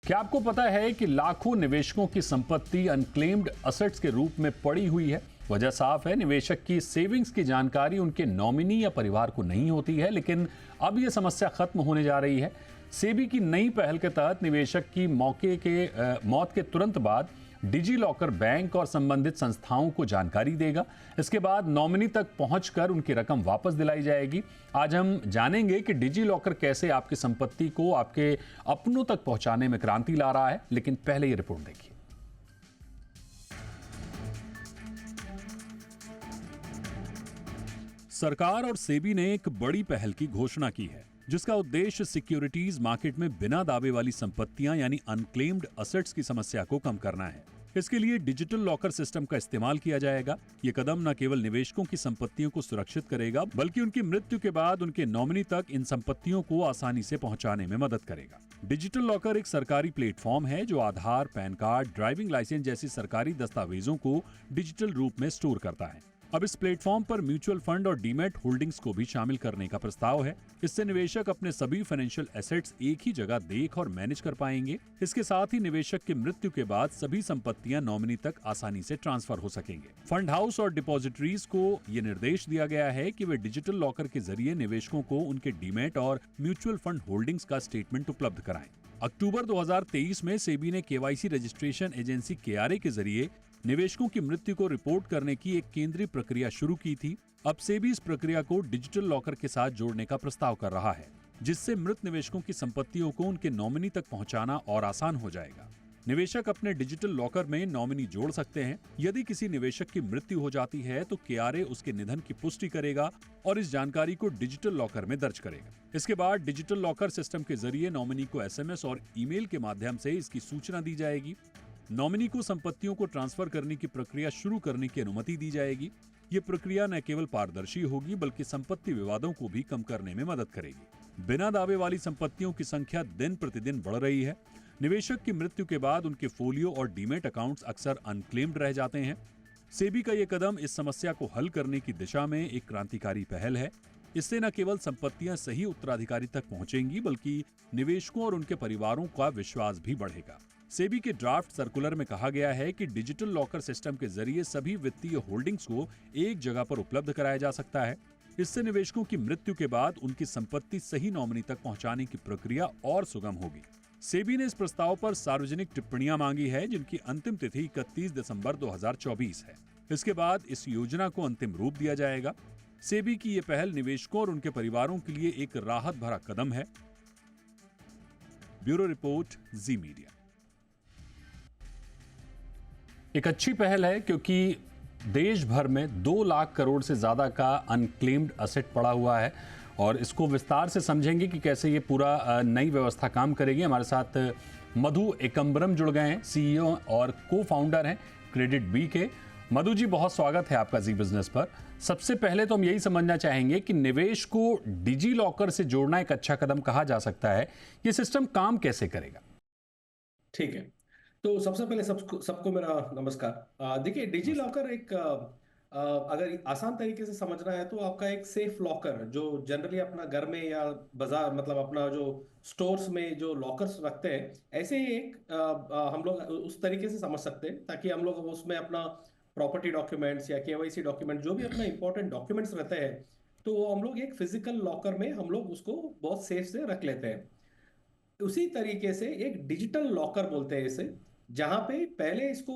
क्या आपको पता है कि लाखों निवेशकों की संपत्ति अनक्लेम्ड असेट्स के रूप में पड़ी हुई है? वजह साफ है, निवेशक की सेविंग्स की जानकारी उनके नॉमिनी या परिवार को नहीं होती है। लेकिन अब यह समस्या खत्म होने जा रही है। सेबी की नई पहल के तहत निवेशक की मौत के तुरंत बाद डिजी लॉकर बैंक और संबंधित संस्थाओं को जानकारी देगा। इसके बाद नॉमिनी तक पहुंचकर उनकी रकम वापस दिलाई जाएगी। आज हम जानेंगे कि डिजी लॉकर कैसे आपकी संपत्ति को आपके अपनों तक पहुंचाने में क्रांति ला रहा है। लेकिन पहले ये रिपोर्ट देखिए। सरकार और सेबी ने एक बड़ी पहल की घोषणा की है, जिसका उद्देश्य सिक्योरिटीज मार्केट में बिना दावे वाली संपत्तियां यानी अनक्लेम्ड असेट्स की समस्या को कम करना है। इसके लिए डिजिटल लॉकर सिस्टम का इस्तेमाल किया जाएगा। ये कदम न केवल निवेशकों की संपत्तियों को सुरक्षित करेगा, बल्कि उनकी मृत्यु के बाद उनके नॉमिनी तक इन संपत्तियों को आसानी से पहुंचाने में मदद करेगा। डिजिटल लॉकर एक सरकारी प्लेटफॉर्म है जो आधार, पैन कार्ड, ड्राइविंग लाइसेंस जैसी सरकारी दस्तावेजों को डिजिटल रूप में स्टोर करता है। अब इस प्लेटफॉर्म पर म्यूचुअल फंड और डीमैट होल्डिंग्स को भी शामिल करने का प्रस्ताव है। इससे निवेशक अपने सभी फाइनेंशियल एसेट्स एक ही जगह देख और मैनेज कर पाएंगे। इसके साथ ही निवेशक की मृत्यु के बाद सभी संपत्तियां नॉमिनी तक आसानी से ट्रांसफर हो सकेंगे। फंड हाउस और डिपॉजिटरीज को ये निर्देश दिया गया है कि वे डिजिटल लॉकर के जरिए निवेशकों को उनके डीमैट और म्यूचुअल फंड होल्डिंग्स का स्टेटमेंट उपलब्ध कराएं। अक्टूबर 2023 में सेबी ने केवाईसी रजिस्ट्रेशन एजेंसी केआरए के जरिए निवेशकों की मृत्यु को रिपोर्ट करने की एक केंद्रीय प्रक्रिया शुरू की थी। अब सेबी इस प्रक्रिया को डिजिटल लॉकर के साथ जोड़ने का प्रस्ताव कर रहा है, जिससे मृत निवेशकों की संपत्तियों को उनके नॉमिनी तक पहुंचाना और आसान हो जाएगा। निवेशक अपने डिजिटल लॉकर में नॉमिनी जोड़ सकते हैं। यदि किसी निवेशक की मृत्यु हो जाती है तो केआरए उसके निधन की पुष्टि करेगा और इस जानकारी को डिजिटल लॉकर में दर्ज करेगा। इसके बाद डिजिटल लॉकर सिस्टम के जरिए नॉमिनी को एसएमएस और ईमेल के माध्यम से इसकी सूचना दी जाएगी। नॉमिनी को संपत्तियों को ट्रांसफर करने की प्रक्रिया शुरू करने की अनुमति दी जाएगी। ये प्रक्रिया न केवल पारदर्शी होगी, बल्कि संपत्ति विवादों को भी कम करने में मदद करेगी। बिना दावे वाली संपत्तियों की संख्या दिन प्रतिदिन बढ़ रही है। निवेशक की मृत्यु के बाद उनके फोलियो और डीमैट अकाउंट्स अक्सर अनक्लेम्ड रह जाते हैं। सेबी का यह कदम इस समस्या को हल करने की दिशा में एक क्रांतिकारी पहल है। इससे न केवल संपत्तियां सही उत्तराधिकारी तक पहुंचेंगी, बल्कि निवेशकों और उनके परिवारों का विश्वास भी बढ़ेगा। सेबी के ड्राफ्ट सर्कुलर में कहा गया है कि डिजिटल लॉकर सिस्टम के जरिए सभी वित्तीय होल्डिंग्स को एक जगह पर उपलब्ध कराया जा सकता है। इससे निवेशकों की मृत्यु के बाद उनकी संपत्ति सही नॉमिनी तक पहुंचाने की प्रक्रिया और सुगम होगी। सेबी ने इस प्रस्ताव पर सार्वजनिक टिप्पणियां मांगी है, जिनकी अंतिम तिथि 31 दिसंबर 2024 है। इसके बाद इस योजना को अंतिम रूप दिया जाएगा। सेबी की यह पहल निवेशकों और उनके परिवारों के लिए एक राहत भरा कदम है। ब्यूरो रिपोर्ट, जी मीडिया। एक अच्छी पहल है क्योंकि देश भर में 2 लाख करोड़ से ज्यादा का अनक्लेम्ड असेट पड़ा हुआ है और इसको विस्तार से समझेंगे कि कैसे ये पूरा नई व्यवस्था काम करेगी। हमारे साथ मधु एकम्बरम जुड़ गए हैं, सीईओ और को फाउंडर हैं क्रेडिट बी के। मधु जी, बहुत स्वागत है आपका जी बिजनेस पर। सबसे पहले तो हम यही समझना चाहेंगे कि निवेश को डिजी लॉकर से जोड़ना एक अच्छा कदम कहा जा सकता है। ये सिस्टम काम कैसे करेगा? ठीक है, तो सबसे पहले सबको मेरा नमस्कार। देखिए, डिजी लॉकर एक अगर आसान तरीके से समझना है तो आपका एक सेफ लॉकर जो जनरली अपना घर में या बाजार मतलब अपना जो स्टोर्स में जो लॉकर्स रखते हैं, ऐसे ही एक हम लोग उस तरीके से समझ सकते हैं ताकि हम लोग उसमें अपना प्रॉपर्टी डॉक्यूमेंट्स या केवाईसी डॉक्यूमेंट जो भी अपना इंपॉर्टेंट डॉक्यूमेंट्स रहते हैं, तो वो हम लोग एक फिजिकल लॉकर में हम लोग उसको बहुत सेफ से रख लेते हैं। उसी तरीके से एक डिजिटल लॉकर बोलते हैं इसे, जहां पे पहले इसको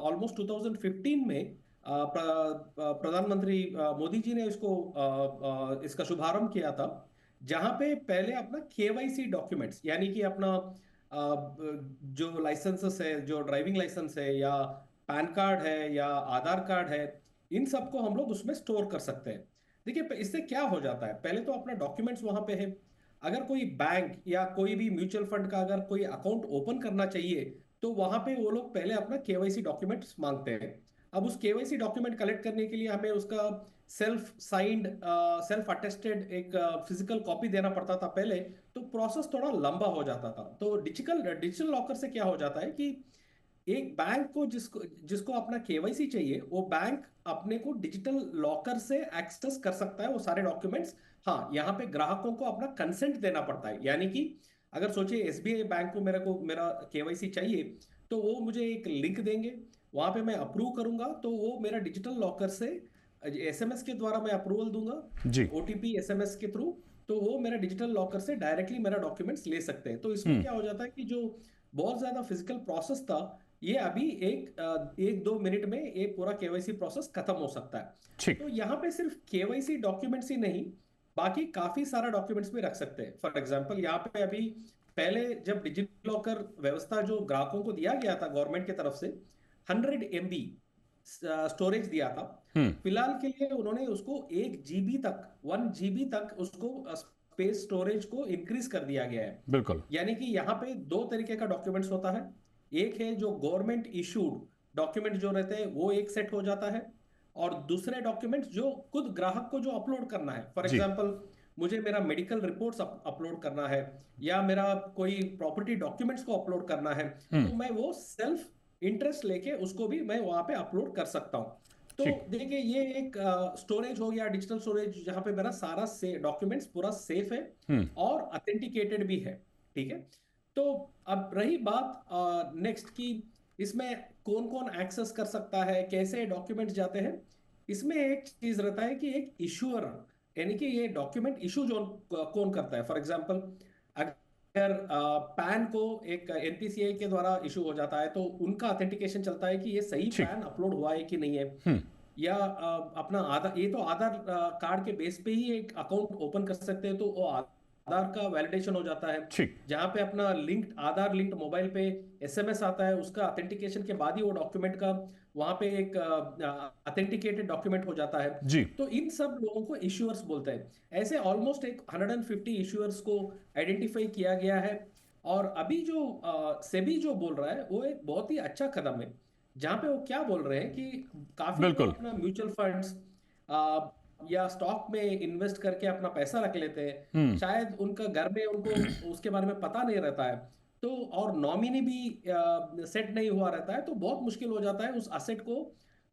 ऑलमोस्ट 2015 में प्रधानमंत्री मोदी जी ने इसका शुभारंभ किया था, जहां पे पहले अपना केवाईसी डॉक्यूमेंट्स यानी कि अपना जो लाइसेंसेस है, जो ड्राइविंग लाइसेंस है या पैन कार्ड है या आधार कार्ड है, इन सबको हम लोग उसमें स्टोर कर सकते हैं। देखिए, इससे क्या हो जाता है, पहले तो अपना डॉक्यूमेंट्स वहां पे है। अगर कोई बैंक या कोई भी म्यूचुअल फंड का अगर कोई अकाउंट ओपन करना चाहिए तो वहां पे वो लोग पहले अपना केवाईसी डॉक्यूमेंट्स मांगते हैं। अब उस केवाईसी डॉक्यूमेंट कलेक्ट करने के लिए हमें उसका सेल्फ साइंड सेल्फ अटेस्टेड एक फिजिकल कॉपी देना पड़ता था पहले, तो प्रोसेस थोड़ा लंबा हो जाता था। तो डिजिटल लॉकर से क्या हो जाता है कि एक बैंक को जिसको जिसको अपना केवाईसी चाहिए, वो बैंक अपने को डिजिटल लॉकर से एक्सेस कर सकता है वो सारे डॉक्यूमेंट्स। हाँ, यहाँ पे ग्राहकों को अपना कंसेंट देना पड़ता है, यानी कि अगर सोचिए एसबीआई बैंक को मेरा केवाईसी चाहिए, तो वो मुझे एक लिंक देंगे, वहां पे मैं अप्रूव करूंगा, तो वो मेरा डिजिटल लॉकर से एसएमएस के द्वारा मैं अप्रूवल दूंगा, जी। ओटीपी एसएमएस के थ्रू, तो वो मेरा डिजिटल लॉकर से डायरेक्टली मेरा डॉक्यूमेंट्स ले सकते हैं। तो इसमें हम्म। क्या हो जाता है कि जो बहुत ज्यादा फिजिकल प्रोसेस था, ये अभी एक दो मिनट में ये पूरा केवाईसी प्रोसेस खत्म हो सकता है। ठीक। तो यहाँ पे सिर्फ केवाईसी डॉक्यूमेंट्स ही नहीं, बाकी काफी सारा डॉक्यूमेंट्स भी रख सकते हैं। फॉर एग्जांपल यहाँ पे अभी पहले जब डिजिटल लॉकर व्यवस्था जो ग्राहकों को दिया गया था गवर्नमेंट की तरफ से, 100 MB स्टोरेज दिया था। हम्म। फिलहाल के लिए उन्होंने उसको 1 GB तक उसको स्पेस स्टोरेज को इंक्रीज कर दिया गया है। बिल्कुल। यानी कि यहाँ पे दो तरीके का डॉक्यूमेंट्स होता है। एक है जो गवर्नमेंट इशूड डॉक्यूमेंट जो रहते हैं वो एक सेट हो जाता है, और दूसरे डॉक्यूमेंट्स जो खुद ग्राहक को जो अपलोड करना है। For ji. एग्जांपल मुझे मेरा मेडिकल रिपोर्ट्स अपलोड करना है, या मेरा कोई प्रॉपर्टी डॉक्यूमेंट्स को अपलोड करना है, हम्म। तो मैं वो सेल्फ इंटरेस्ट लेके उसको भी मैं वहां पे अपलोड कर सकता हूँ। तो ठीक। देखिए ये एक स्टोरेज हो गया, डिजिटल स्टोरेज, जहां पे मेरा सारा से डॉक्यूमेंट्स पूरा सेफ है हम्म। और ऑथेंटिकेटेड भी है। ठीक है। तो अब रही बात नेक्स्ट की, इसमें कौन कौन एक्सेस कर सकता है, कैसे डॉक्यूमेंट्स जाते हैं। इसमें एक चीज रहता है कि एक इशूअर, यानी कि ये डॉक्यूमेंट इशू जो कौन करता है। फॉर एग्जांपल अगर पैन को एक एनपीसीआई के द्वारा इशू हो जाता है, तो उनका ऑथेंटिकेशन चलता है कि ये सही ठीक। पैन अपलोड हुआ है कि नहीं है। हम्म। या अपना आधार, ये तो आधार कार्ड के बेस पे ही एक अकाउंट ओपन कर सकते हैं, तो वो आधार का वैलिडेशन हो जाता है। ठीक। जहां पे अपना लिंक्ड आधार लिंक्ड मोबाइल पे एसएमएस आता है, उसका ऑथेंटिकेशन के बाद ही वो डॉक्यूमेंट का वहां पे एक ऑथेंटिकेटेड डॉक्यूमेंट हो जाता है। जी। तो इन सब लोगों को इश्यूअर्स बोलते हैं। ऐसे ऑलमोस्ट एक 150 इश्यूअर्स को आइडेंटिफाई किया गया है। और अभी जो सेबी जो बोल रहा है वो एक बहुत ही अच्छा कदम है, जहां पे वो क्या बोल रहे हैं कि काफी लोग बिल्कुल। अपना म्यूचुअल फंड्स या स्टॉक में इन्वेस्ट करके अपना पैसा रख लेते हैं। हम्म। शायद उनका घर में उनको उसके बारे में पता नहीं रहता है, तो और नॉमिनी भी सेट नहीं हुआ रहता है, तो बहुत मुश्किल हो जाता है उस असेट को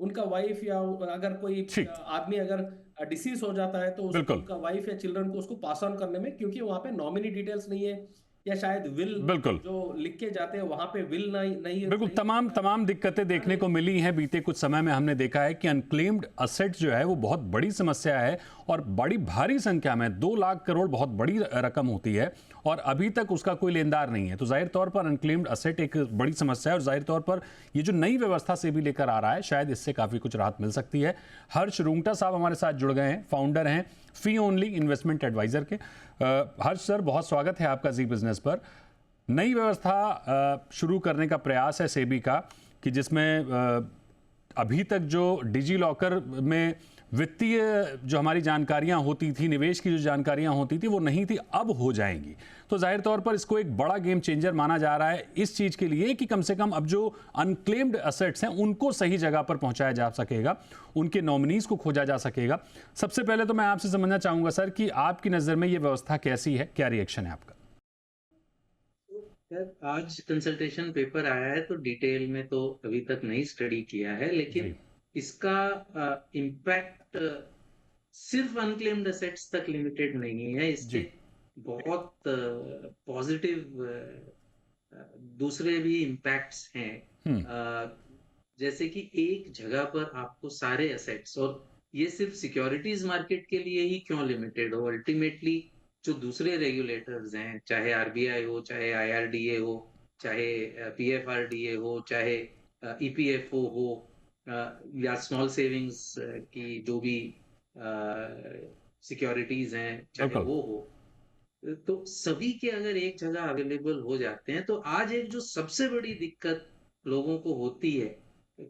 उनका वाइफ, या अगर कोई ठीक। आदमी अगर डिसीज हो जाता है, तो उसको बिल्कुल। उनका वाइफ या चिल्ड्रन को उसको पास ऑन करने में, क्योंकि वहां पे नॉमिनी डिटेल्स नहीं है, या शायद विल बिल्कुल। जो लिख के जाते हैं वहां पे विल नहीं नहीं बिल्कुल। नहीं तमाम होता है। तमाम दिक्कतें देखने को मिली हैं बीते कुछ समय में। हमने देखा है कि अनक्लेम्ड असेट जो है वो बहुत बड़ी समस्या है, और बड़ी भारी संख्या में 2 लाख करोड़ बहुत बड़ी रकम होती है, और अभी तक उसका कोई लेनदार नहीं है। तो जाहिर तौर पर अनक्लेम्ड असेट एक बड़ी समस्या है, और जाहिर तौर पर ये जो नई व्यवस्था से भी लेकर आ रहा है, शायद इससे काफ़ी कुछ राहत मिल सकती है। हर्ष रुंगटा साहब हमारे साथ जुड़ गए हैं, फाउंडर हैं फी ओनली इन्वेस्टमेंट एडवाइजर के। हर्ष सर, बहुत स्वागत है आपका जी बिजनेस पर। नई व्यवस्था शुरू करने का प्रयास है सेबी का, कि जिसमें अभी तक जो डिजी लॉकर में वित्तीय जो हमारी जानकारियां होती थी, निवेश की जो जानकारियां होती थी, वो नहीं थी, अब हो जाएंगी। तो जाहिर तौर पर इसको एक बड़ा गेम चेंजर माना जा रहा है इस चीज़ के लिए कि कम से कम अब जो अनक्लेम्ड असेट्स हैं उनको सही जगह पर पहुंचाया जा सकेगा, उनके नॉमिनीज को खोजा जा सकेगा। सबसे पहले तो मैं आपसे समझना चाहूँगा सर कि आपकी नज़र में ये व्यवस्था कैसी है, क्या रिएक्शन है आपका? आज कंसल्टेशन पेपर आया है, तो डिटेल में तो अभी तक नहीं स्टडी किया है, लेकिन जी। इसका इम्पैक्ट सिर्फ अनक्लेम्ड असेट्स तक लिमिटेड नहीं है। इसके जी। बहुत पॉजिटिव दूसरे भी इम्पैक्ट्स हैं। जैसे कि एक जगह पर आपको सारे असेट्स, और ये सिर्फ सिक्योरिटीज मार्केट के लिए ही क्यों लिमिटेड हो, अल्टीमेटली जो दूसरे रेगुलेटर्स हैं, चाहे आरबीआई हो, चाहे आईआरडीए हो, चाहे पीएफआरडीए हो, चाहे ईपीएफओ हो, या स्मॉल सेविंग्स की जो भी सिक्योरिटीज हैं, चाहे वो हो, तो सभी के अगर एक जगह अवेलेबल हो जाते हैं, तो आज एक जो सबसे बड़ी दिक्कत लोगों को होती है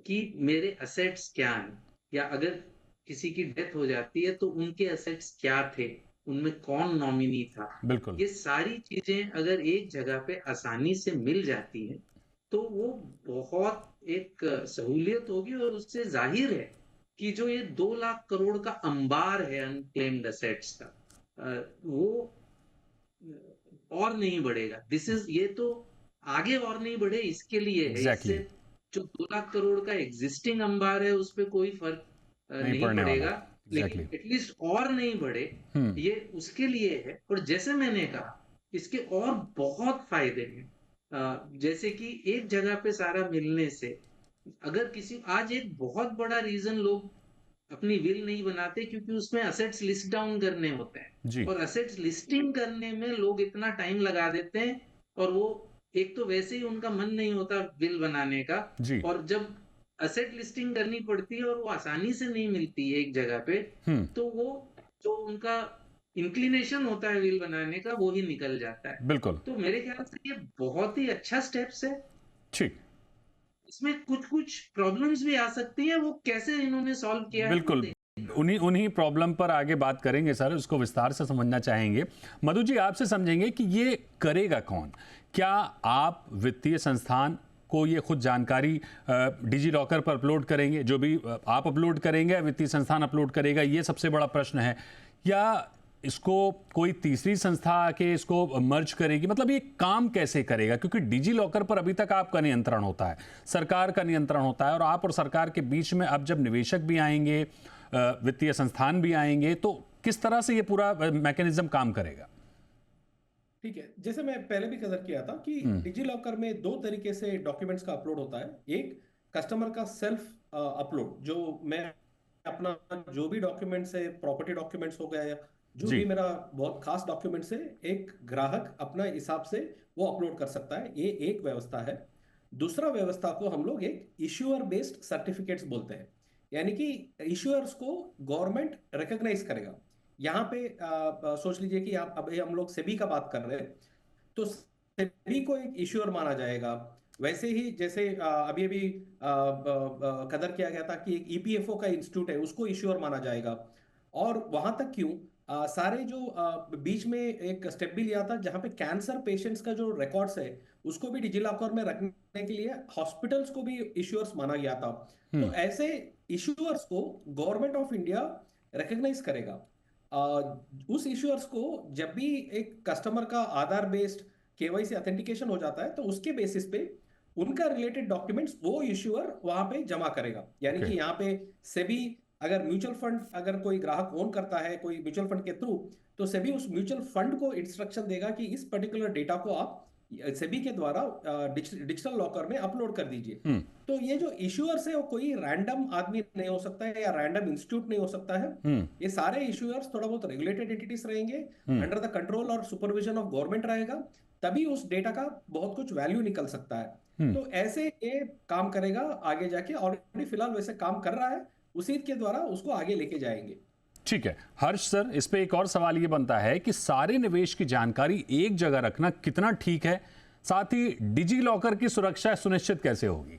कि मेरे असेट्स क्या हैं, या अगर किसी की डेथ हो जाती है तो उनके असेट्स क्या थे, उनमें कौन नॉमिनी था, बिल्कुल। ये सारी चीजें अगर एक जगह पे आसानी से मिल जाती हैं, तो वो बहुत एक सहूलियत होगी। और उससे जाहिर है कि जो ये 2 लाख करोड़ का अंबार है अनक्लेम्ड असेट्स का, वो और नहीं बढ़ेगा। ये तो आगे और नहीं बढ़े इसके लिए है। Exactly. इससे जो 2 लाख करोड़ का एग्जिस्टिंग अंबार है उस पर कोई फर्क नहीं पड़ने वाला पड़ेगा, है। लेकिन Exactly. एटलीस्ट और नहीं बढ़े, ये उसके लिए है। और जैसे मैंने कहा इसके और बहुत फायदे हैं। जैसे कि एक जगह पे सारा मिलने से, अगर किसी आज एक बहुत बड़ा रीजन लोग अपनी विल नहीं बनाते क्योंकि उसमें असेट्स लिस्ट डाउन करने होते हैं, जी। और असेट्स लिस्टिंग करने में लोग इतना टाइम लगा देते हैं, और वो एक तो वैसे ही उनका मन नहीं होता विल बनाने का, जी। और जब असेट लिस्टिंग करनी पड़ती है और वो आसानी से नहीं मिलती है एक जगह पे, हम्म। तो वो जो उनका इंक्लिनेशन होता है विल बनाने का वो ही निकल जाता है। बिल्कुल। तो मेरे ख्याल से ये बहुत ही अच्छा स्टेप्स है। ठीक। इसमें कुछ कुछ प्रॉब्लम्स भी आ सकती है, वो कैसे इन्होंने सॉल्व किया है वो बिल्कुल, उन्हीं उन्हीं प्रॉब्लम पर आगे बात करेंगे सर, उसको विस्तार से समझना चाहेंगे। मधु जी, आपसे समझेंगे कि ये करेगा कौन? क्या आप वित्तीय संस्थान को ये खुद जानकारी डिजी लॉकर पर अपलोड करेंगे, जो भी आप अपलोड करेंगे या वित्तीय संस्थान अपलोड करेगा, ये सबसे बड़ा प्रश्न है, या इसको कोई तीसरी संस्था आके इसको मर्ज करेगी? मतलब ये काम कैसे करेगा? क्योंकि डिजी लॉकर पर अभी तक आपका नियंत्रण होता है, सरकार का नियंत्रण होता है, और आप और सरकार के बीच में अब जब निवेशक भी आएंगे, वित्तीय संस्थान भी आएंगे, तो किस तरह से ये पूरा मैकेनिज्म काम करेगा? ठीक है, जैसे मैं पहले भी कवर किया था कि डिजी लॉकर में दो तरीके से डॉक्यूमेंट्स का अपलोड होता है। एक कस्टमर का सेल्फ अपलोड, जो मैं अपना जो भी डॉक्यूमेंट्स है, प्रॉपर्टी डॉक्यूमेंट्स हो गया या जो जी। भी मेरा बहुत खास डॉक्यूमेंट्स है, एक ग्राहक अपना हिसाब से वो अपलोड कर सकता है। ये एक व्यवस्था है। दूसरा व्यवस्था को हम लोग एक इश्यूअर बेस्ड सर्टिफिकेट्स बोलते हैं, यानी कि इश्यूअर्स को गवर्नमेंट रिकॉग्नाइज करेगा। यहाँ पे सोच लीजिए कि आप अभी हम लोग सेबी का बात कर रहे हैं, तो सेबी को एक इश्यूअर माना जाएगा। वैसे ही जैसे अभी अभी कदर किया गया था कि एक ईपीएफओ का इंस्टीट्यूट है, उसको इश्यूअर माना जाएगा। और वहां तक क्यों, सारे जो बीच में एक स्टेप भी लिया था जहां पे कैंसर पेशेंट्स का जो रिकॉर्ड्स है उसको भी डिजिलॉकर में रखने के लिए हॉस्पिटल्स को भी इश्यूअर्स माना गया था। तो ऐसे इश्यूअर्स को गवर्नमेंट ऑफ इंडिया रिकॉग्नाइज करेगा। उस इश्यूअर्स को जब भी एक कस्टमर का आधार बेस्ड केवाईसी ऑथेंटिकेशन हो जाता है, तो उसके बेसिस पे उनका रिलेटेड डॉक्यूमेंट्स वो इश्यूअर वहां पे जमा करेगा। यानी ओके। कि यहाँ पे सेबी, अगर म्यूचुअल फंड अगर कोई ग्राहक ओन करता है कोई म्यूचुअल फंड के थ्रू, तो सेबी उस म्यूचुअल फंड को इंस्ट्रक्शन देगा कि इस पर्टिकुलर डेटा को आप सेबी के द्वारा डिजिटल लॉकर में अपलोड कर दीजिए। तो ये जो इश्यूअर्स है वो कोई रैंडम आदमी नहीं हो सकता है या रैंडम इंस्टीट्यूट नहीं हो सकता है। ये सारे इश्यूअर्स थोड़ा बहुत रेगुलेटेड एंटिटीज रहेंगे, अंडर द कंट्रोल और सुपरविजन ऑफ गवर्नमेंट रहेगा, तभी उस डेटा का बहुत कुछ वैल्यू निकल सकता है। तो ऐसे ये काम करेगा आगे जाके, ऑलरेडी फिलहाल वैसे काम कर रहा है, उसी के द्वारा उसको आगे लेके जाएंगे। ठीक है हर्ष सर, इस पे एक और सवाल ये बनता है कि सारे निवेश की जानकारी एक जगह रखना कितना ठीक है, साथ ही डिजी लॉकर की सुरक्षा सुनिश्चित कैसे होगी?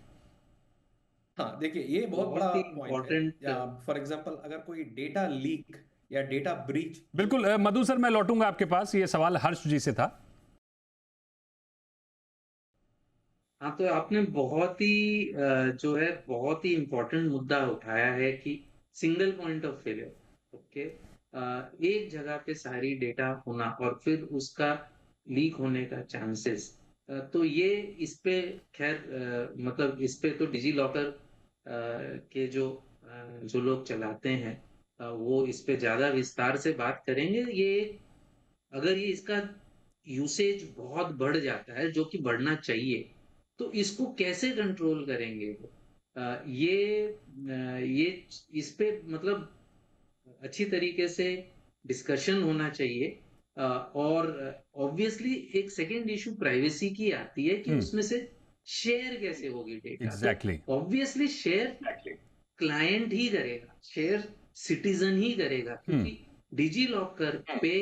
हाँ देखिए, ये बहुत बड़ा बहुत ही पॉइंट है। इम्पोर्टेंट। फॉर एग्जांपल, अगर कोई डेटा लीक या डेटा ब्रीच। बिल्कुल मधु सर, मैं लौटूंगा आपके पास, ये सवाल हर्ष जी से था। हाँ, तो आपने बहुत ही जो है बहुत ही इम्पोर्टेंट मुद्दा उठाया है कि single point of failure. Okay, एक जगह पे सारी डेटा होना और फिर उसका लीक होने का चांसेस, तो ये इस पे खैर मतलब इस पे तो डिजी लॉकर के जो लोग चलाते हैं वो इस पे ज्यादा विस्तार से बात करेंगे। ये अगर ये इसका यूसेज बहुत बढ़ जाता है, जो कि बढ़ना चाहिए, तो इसको कैसे कंट्रोल करेंगे वो? ये इस पे मतलब अच्छी तरीके से डिस्कशन होना चाहिए। और ऑब्वियसली एक सेकेंड इशू प्राइवेसी की आती है कि उसमें से शेयर कैसे होगी डेटा। तो एग्जैक्टली। ऑब्वियसली शेयर क्लाइंट ही करेगा, शेयर सिटीजन ही करेगा, क्योंकि डिजी लॉकर पे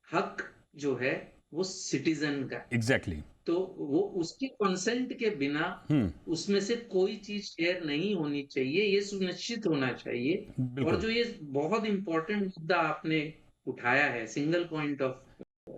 हक जो है वो सिटीजन का है। एग्जैक्टली। तो वो उसके कंसेंट के बिना उसमें से कोई चीज शेयर नहीं होनी चाहिए, ये सुनिश्चित होना चाहिए। और बिल्कुल जो ये बहुत इंपॉर्टेंट मुद्दा आपने उठाया है, सिंगल पॉइंट ऑफ।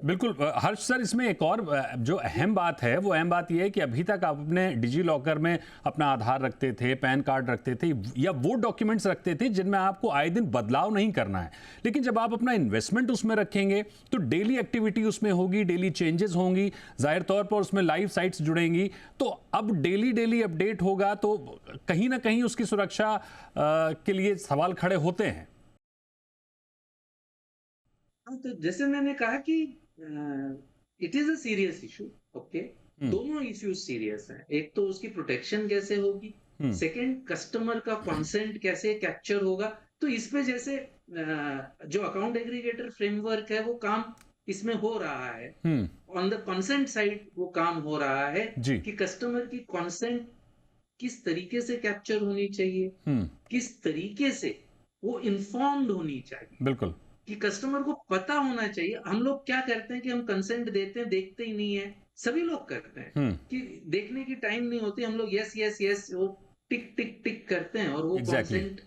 बिल्कुल हर्ष सर, इसमें एक और जो अहम बात है, वो अहम बात यह है कि अभी तक आप अपने डिजी लॉकर में अपना आधार रखते थे, पैन कार्ड रखते थे, या वो डॉक्यूमेंट्स रखते थे जिनमें आपको आए दिन बदलाव नहीं करना है। लेकिन जब आप अपना इन्वेस्टमेंट उसमें रखेंगे तो डेली एक्टिविटी उसमें होगी, डेली चेंजेस होंगी, जाहिर तौर पर उसमें लाइव साइट्स जुड़ेंगी, तो अब डेली अपडेट होगा, तो कहीं ना कहीं उसकी सुरक्षा के लिए सवाल खड़े होते हैं। तो जैसे मैंने कहा कि it is a serious issue. Okay, दोनों इश्यूज सीरियस हैं। एक तो उसकी प्रोटेक्शन कैसे होगी, सेकंड कस्टमर का कंसेंट कैसे कैप्चर होगा। तो इस पे जैसे जो अकाउंट एग्रीगेटर फ्रेमवर्क है वो काम इसमें हो रहा है। ऑन द कंसेंट साइड वो काम हो रहा है जी। कि कस्टमर की कंसेंट किस तरीके से कैप्चर होनी चाहिए, किस तरीके से वो इन्फॉर्म्ड होनी चाहिए, बिल्कुल, कि कस्टमर को पता होना चाहिए। हम लोग क्या करते हैं कि हम कंसेंट देते हैं, देखते ही नहीं है। सभी लोग करते हैं कि देखने की टाइम नहीं होती, हम लोग यस यस यस वो टिक टिक टिक करते हैं और वो एग्जैक्टली, कंसेंट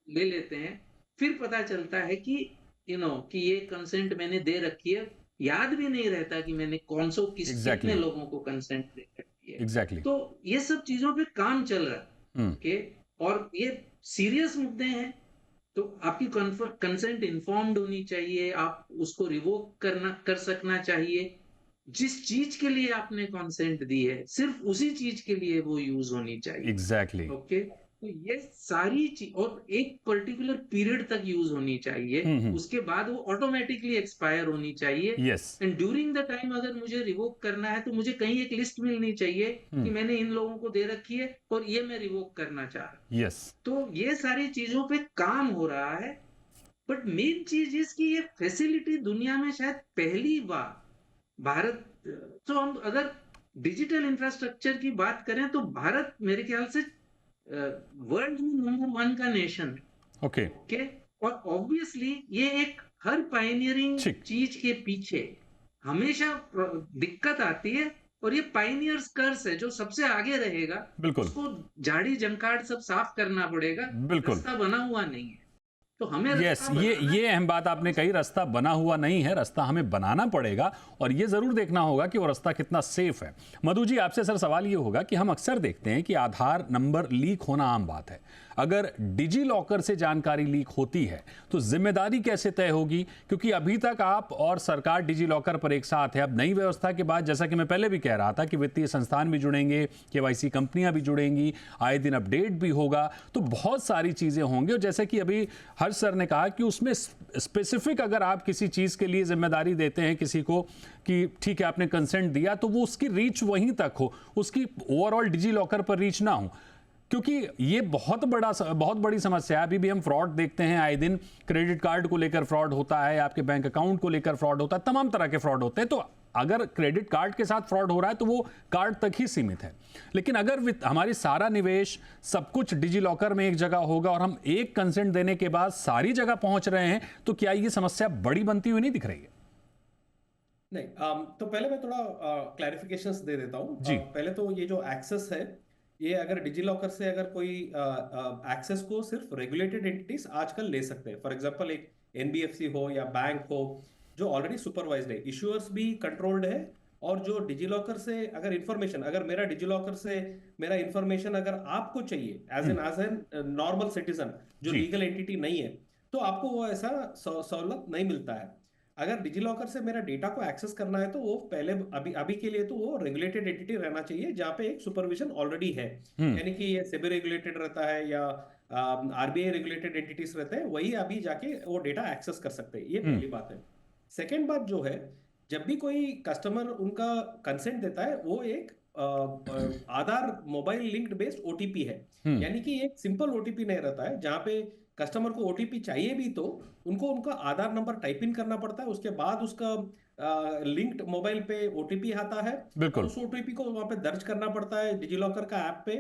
ले लेते हैं। फिर पता चलता है कि कि ये कंसेंट मैंने दे रखी है, याद भी नहीं रहता कि मैंने कौन सो कितने एग्जैक्टली, लोगों को कंसेंट दे रखी है। एग्जैक्टली। तो ये सब चीजों पे काम चल रहा है। ओके, और ये सीरियस मुद्दे हैं। तो आपकी कंसेंट इन्फॉर्म्ड होनी चाहिए, आप उसको रिवोक कर सकना चाहिए। जिस चीज के लिए आपने कंसेंट दी है सिर्फ उसी चीज के लिए वो यूज होनी चाहिए। एग्जैक्टली। ओके, तो ये सारी चीज और एक पर्टिकुलर पीरियड तक यूज होनी चाहिए, उसके बाद वो ऑटोमेटिकली एक्सपायर होनी चाहिए। Yes. And during the time अगर मुझे रिवोक करना है तो मुझे कहीं एक लिस्ट मिलनी चाहिए कि मैंने इन लोगों को दे रखी है और ये मैं रिवोक करना चाह रहा हूँ। यस। तो ये सारी चीजों पे काम हो रहा है। बट मेन चीज इसकी ये फैसिलिटी दुनिया में शायद पहली बार भारत। तो हम अगर डिजिटल इंफ्रास्ट्रक्चर की बात करें तो भारत मेरे ख्याल से वर्ल्ड में नंबर 1 का नेशन है। ओके। ओके, और ऑब्वियसली ये एक हर पायनियरिंग ठीक। चीज के पीछे हमेशा दिक्कत आती है। और ये पायनियर्स कर्स है, जो सबसे आगे रहेगा बिल्कुल, उसको झाड़ी जंकाड़ सब साफ करना पड़ेगा। बिल्कुल। रास्ता बना हुआ नहीं है, तो हमें यस, रास्ता बनाना ये अहम बात आपने कही। रास्ता बना हुआ नहीं है, रास्ता हमें बनाना पड़ेगा और ये जरूर देखना होगा कि वो रास्ता कितना सेफ है। मधु जी, आपसे सर सवाल ये होगा कि हम अक्सर देखते हैं कि आधार नंबर लीक होना आम बात है। अगर डिजी लॉकर से जानकारी लीक होती है तो जिम्मेदारी कैसे तय होगी? क्योंकि अभी तक आप और सरकार डिजी लॉकर पर एक साथ है। अब नई व्यवस्था के बाद, जैसा कि मैं पहले भी कह रहा था, कि वित्तीय संस्थान भी जुड़ेंगे, केवाईसी कंपनियां भी जुड़ेंगी, आए दिन अपडेट भी होगा, तो बहुत सारी चीजें होंगी। और जैसे कि अभी हर्ष सर ने कहा कि उसमें स्पेसिफिक अगर आप किसी चीज के लिए जिम्मेदारी देते हैं किसी को कि ठीक है आपने कंसेंट दिया, तो वो उसकी रीच वहीं तक हो, उसकी ओवरऑल डिजी लॉकर पर रीच ना हो। क्योंकि ये बहुत बड़ी समस्या है। अभी भी हम फ्रॉड देखते हैं आए दिन। क्रेडिट कार्ड को लेकर फ्रॉड होता है, आपके बैंक अकाउंट को लेकर फ्रॉड होता है, तमाम तरह के फ्रॉड होते हैं। तो अगर क्रेडिट कार्ड के साथ फ्रॉड हो रहा है तो वो कार्ड तक ही सीमित है। लेकिन अगर हमारी सारा निवेश सब कुछ डिजी लॉकर में एक जगह होगा और हम एक कंसेंट देने के बाद सारी जगह पहुंच रहे हैं, तो क्या ये समस्या बड़ी बनती हुई नहीं दिख रही है? नहीं, तो पहले मैं थोड़ा क्लैरिफिकेशंस दे देता हूँ। जी। पहले तो ये जो एक्सेस है, ये अगर डिजी लॉकर से अगर कोई एक्सेस को सिर्फ रेगुलेटेड एंटिटीज आजकल ले सकते हैं। फॉर एग्जांपल एक एनबीएफसी हो या बैंक हो जो ऑलरेडी सुपरवाइज्ड है, इश्यूअर्स भी कंट्रोल्ड है। और जो डिजी लॉकर से अगर इंफॉर्मेशन, अगर मेरा डिजी लॉकर से मेरा इंफॉर्मेशन अगर आपको चाहिए एज एन नॉर्मल सिटीजन जो जी। लीगल एंटिटी नहीं है, तो आपको वो ऐसा सहूलत नहीं मिलता है। अगर डिजीलॉकर से मेरा डेटा को एक्सेस करना है तो वो पहले अभी अभी के लिए तो वो रेगुलेटेड एंटिटी रहना चाहिए जहाँ पे एक सुपरविजन ऑलरेडी है। यानी कि ये सेबी रेगुलेटेड रहता है या आरबीआई रेगुलेटेड एंटिटीज रहते हैं, वही अभी जाके वो डेटा एक्सेस कर सकते हैं। ये पहली बात है। सेकेंड बात जो है, जब भी कोई कस्टमर उनका कंसेंट देता है, वो एक आधार मोबाइल लिंक्ड बेस्ड ओटीपी है। यानी कि एक सिंपल ओटीपी नहीं रहता है। जहाँ पे कस्टमर को ओटीपी चाहिए भी तो उनको उनका आधार नंबर टाइप इन करना पड़ता है, उसके बाद उसका लिंक्ड मोबाइल पे ओटीपी आता है और बिल्कुल। उस ओटीपी को वहां पे दर्ज करना पड़ता है डिजीलॉकर का ऐप पे।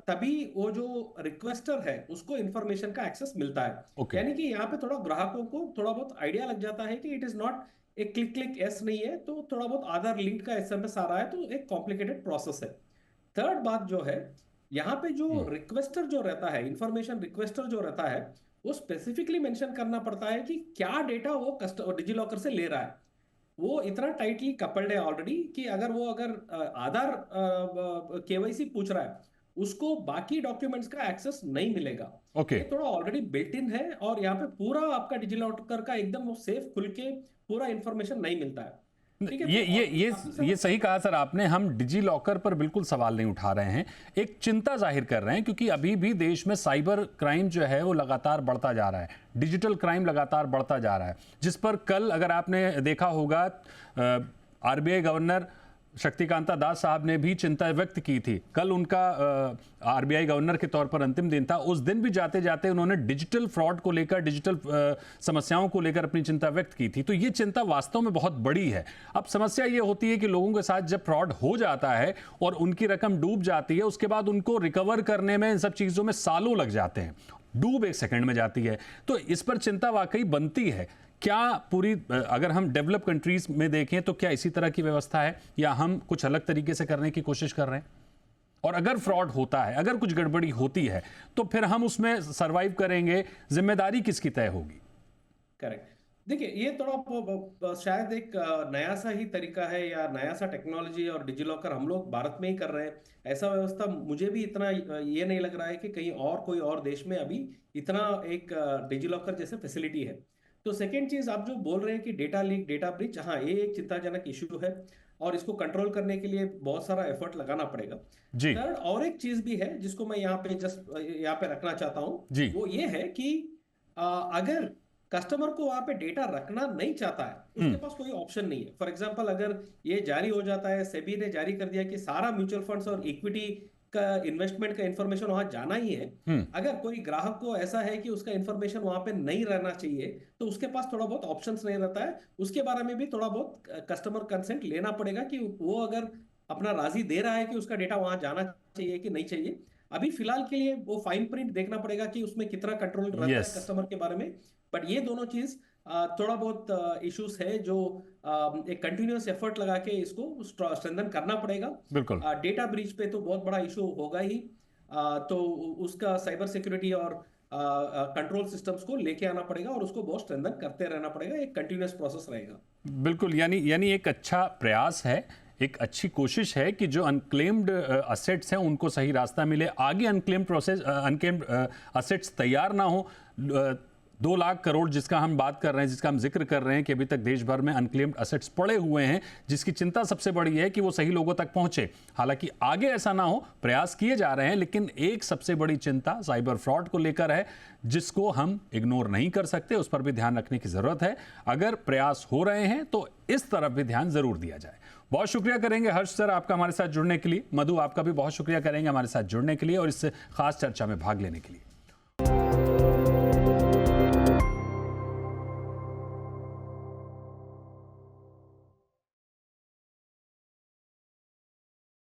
तभी वो जो रिक्वेस्टर है उसको इंफॉर्मेशन का एक्सेस मिलता है। ओके। यानी कि यहाँ पे थोड़ा ग्राहकों को थोड़ा बहुत आइडिया लग जाता है कि इट इज नॉट एक क्लिक क्लिक एस नहीं है, तो थोड़ा बहुत आधार लिंक का एसएमएस आ रहा है, तो एक कॉम्प्लिकेटेड प्रोसेस है। थर्ड बात जो है, यहाँ पे जो रिक्वेस्टर जो रहता है, इंफॉर्मेशन रिक्वेस्टर जो रहता है, वो स्पेसिफिकली मेंशन करना पड़ता है कि क्या डेटा वो डिजीलॉकर से ले रहा है। वो इतना टाइटली कपल्ड है ऑलरेडी कि अगर आधार केवाईसी पूछ रहा है, उसको बाकी डॉक्यूमेंट्स का एक्सेस नहीं मिलेगा। ओके। ये थोड़ा ऑलरेडी बिल्ट इन है और यहाँ पे पूरा आपका डिजीलॉकर का एकदम सेफ खुल के पूरा इंफॉर्मेशन नहीं मिलता है। ठीक है। ये सही कहा सर आपने। हम डिजी लॉकर पर बिल्कुल सवाल नहीं उठा रहे हैं, एक चिंता जाहिर कर रहे हैं, क्योंकि अभी भी देश में साइबर क्राइम जो है वो लगातार बढ़ता जा रहा है, डिजिटल क्राइम लगातार बढ़ता जा रहा है, जिस पर कल अगर आपने देखा होगा आरबीआई गवर्नर शक्तिकांता दास साहब ने भी चिंता व्यक्त की थी। कल उनका आरबीआई गवर्नर के तौर पर अंतिम दिन था। उस दिन भी जाते जाते उन्होंने डिजिटल फ्रॉड को लेकर, डिजिटल समस्याओं को लेकर अपनी चिंता व्यक्त की थी। तो ये चिंता वास्तव में बहुत बड़ी है। अब समस्या ये होती है कि लोगों के साथ जब फ्रॉड हो जाता है और उनकी रकम डूब जाती है, उसके बाद उनको रिकवर करने में इन सब चीज़ों में सालों लग जाते हैं, डूब 1 सेकंड में जाती है। तो इस पर चिंता वाकई बनती है। क्या पूरी, अगर हम डेवलप कंट्रीज में देखें तो क्या इसी तरह की व्यवस्था है, या हम कुछ अलग तरीके से करने की कोशिश कर रहे हैं? और अगर फ्रॉड होता है, अगर कुछ गड़बड़ी होती है, तो फिर हम उसमें सरवाइव करेंगे, जिम्मेदारी किसकी तय होगी? करेक्ट। देखिए, ये थोड़ा शायद एक नया सा ही तरीका है या नया सा टेक्नोलॉजी, और डिजिलॉकर हम लोग भारत में ही कर रहे हैं। ऐसा व्यवस्था मुझे भी इतना ये नहीं लग रहा है कि कहीं और कोई और देश में अभी इतना एक डिजिलॉकर जैसे फैसिलिटी है। तो सेकेंड चीज, आप जो बोल रहे हैं कि डेटा लीक, डेटा ब्रीच, हाँ, ये एक चिंताजनक इशू है और इसको कंट्रोल करने के लिए बहुत सारा एफर्ट लगाना पड़ेगा जी। थर्ड, और एक चीज भी है जिसको मैं यहाँ पे रखना चाहता हूँ, वो ये है कि अगर कस्टमर को वहां पे डेटा रखना नहीं चाहता है, उसके पास कोई ऑप्शन नहीं है। फॉर एग्जांपल, अगर ये जारी हो जाता है, सेबी ने जारी कर दिया कि सारा म्यूचुअल फंड्स और इक्विटी का इन्वेस्टमेंट का इंफॉर्मेशन वहां जाना ही है, अगर कोई ग्राहक को ऐसा है कि उसका इंफॉर्मेशन वहां पे नहीं रहना चाहिए, तो उसके पास थोड़ा बहुत ऑप्शंस नहीं रहता है। उसके बारे में भी थोड़ा बहुत कस्टमर कंसेंट लेना पड़ेगा कि वो अगर अपना राजी दे रहा है कि उसका डेटा वहां जाना चाहिए कि नहीं चाहिए। अभी फिलहाल के लिए वो फाइन प्रिंट देखना पड़ेगा कि उसमें कितना कंट्रोल रहता है कस्टमर के बारे में। बट ये दोनों चीज थोड़ा बहुत इश्यूज है जो एक कंटिन्यूअस एफर्ट लगा के इसको स्ट्रेंथन करना पड़ेगा। बिल्कुल। डेटा ब्रीच पे तो बहुत बड़ा इशू होगा ही, तो उसका साइबर सिक्योरिटी और कंट्रोल सिस्टम्स को लेके आना पड़ेगा और उसको बहुत स्ट्रेंथन करते रहना पड़ेगा। एक कंटिन्यूअस प्रोसेस रहेगा। बिल्कुल, यानी एक अच्छा प्रयास है, एक अच्छी कोशिश है कि जो अनक्लेम्ड असेट्स हैं उनको सही रास्ता मिले, आगे अनक्लेम्ड असेट्स तैयार ना हो। 2 लाख करोड़ जिसका हम बात कर रहे हैं, जिसका हम जिक्र कर रहे हैं कि अभी तक देश भर में अनक्लेम्ड असेट्स पड़े हुए हैं, जिसकी चिंता सबसे बड़ी है कि वो सही लोगों तक पहुंचे। हालांकि आगे ऐसा ना हो, प्रयास किए जा रहे हैं, लेकिन एक सबसे बड़ी चिंता साइबर फ्रॉड को लेकर है, जिसको हम इग्नोर नहीं कर सकते। उस पर भी ध्यान रखने की जरूरत है। अगर प्रयास हो रहे हैं तो इस तरफ भी ध्यान जरूर दिया जाए। बहुत शुक्रिया करेंगे हर्ष सर आपका हमारे साथ जुड़ने के लिए। मधु, आपका भी बहुत शुक्रिया करेंगे हमारे साथ जुड़ने के लिए और इस खास चर्चा में भाग लेने के लिए।